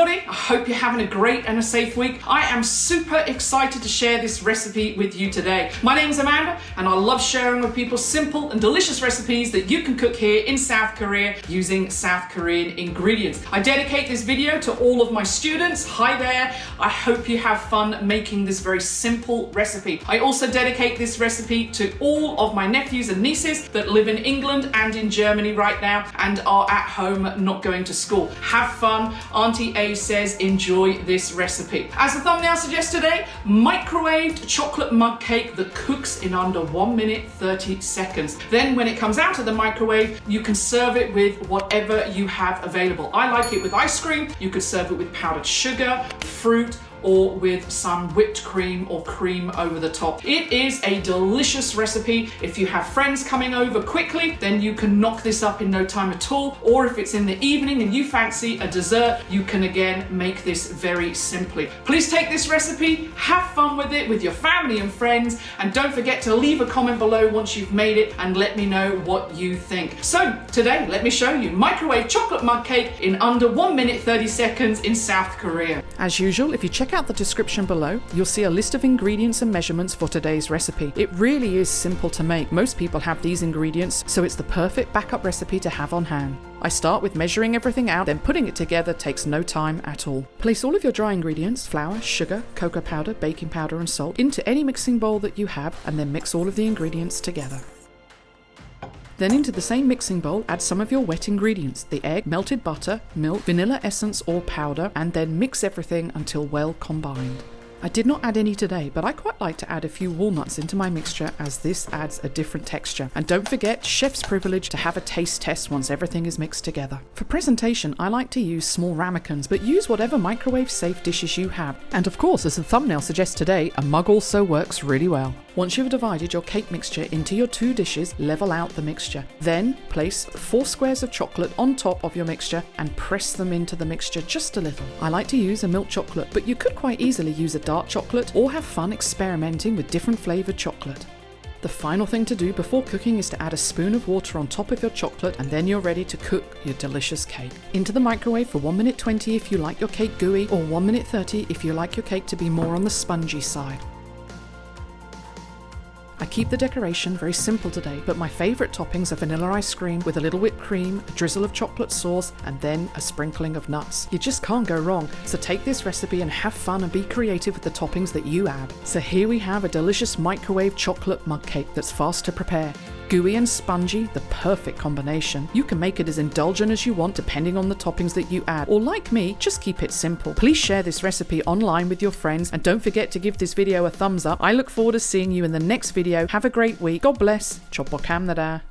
everybody. I hope you're having a great and a safe week. I am super excited to share this recipe with you today. My name is Amanda and I love sharing with people simple and delicious recipes that you can cook here in South Korea using South Korean ingredients. I dedicate this video to all of my students. Hi there. I hope you have fun making this very simple recipe. I also dedicate this recipe to all of my nephews and nieces that live in England and in Germany right now and are at home not going to school. Have fun. Auntie A says enjoy this recipe. As the thumbnail suggests today, microwaved chocolate mug cake that cooks in under 1 minute 30 seconds. Then when it comes out of the microwave, you can serve it with whatever you have available. I like it with ice cream. You could serve it with powdered sugar, fruit, or with some whipped cream or cream over the top. It is a delicious recipe. If you have friends coming over quickly, then you can knock this up in no time at all. Or if it's in the evening and you fancy a dessert, you can again make this very simply. Please take this recipe, have fun with it with your family and friends, and don't forget to leave a comment below once you've made it and let me know what you think. So today, let me show you microwave chocolate mug cake in under 1 minute 30 seconds in South Korea. As usual, if you check out the description below, you'll see a list of ingredients and measurements for today's recipe. It really is simple to make. Most people have these ingredients, so it's the perfect backup recipe to have on hand. I start with measuring everything out, then putting it together takes no time at all. Place all of your dry ingredients, flour, sugar, cocoa powder, baking powder and salt, into any mixing bowl that you have, and then mix all of the ingredients together. Then into the same mixing bowl, add some of your wet ingredients, the egg, melted butter, milk, vanilla essence or powder, and then mix everything until well combined. I did not add any today, but I quite like to add a few walnuts into my mixture as this adds a different texture. And don't forget, chef's privilege to have a taste test once everything is mixed together. For presentation, I like to use small ramekins, but use whatever microwave safe dishes you have. And of course, as the thumbnail suggests today, a mug also works really well. Once you've divided your cake mixture into your 2 dishes, level out the mixture. Then place 4 squares of chocolate on top of your mixture and press them into the mixture just a little. I like to use a milk chocolate, but you could quite easily use a dark chocolate or have fun experimenting with different flavoured chocolate. The final thing to do before cooking is to add a spoon of water on top of your chocolate, and then you're ready to cook your delicious cake. Into the microwave for 1 minute 20 if you like your cake gooey, or 1 minute 30 if you like your cake to be more on the spongy side. I keep the decoration very simple today, but my favourite toppings are vanilla ice cream with a little whipped cream, a drizzle of chocolate sauce, and then a sprinkling of nuts. You just can't go wrong, so take this recipe and have fun and be creative with the toppings that you add. So here we have a delicious microwave chocolate mug cake that's fast to prepare. Gooey and spongy, the perfect combination. You can make it as indulgent as you want depending on the toppings that you add, or like me, just keep it simple. Please share this recipe online with your friends and don't forget to give this video a thumbs up. I look forward to seeing you in the next video. Have a great week. God bless. Chocolate.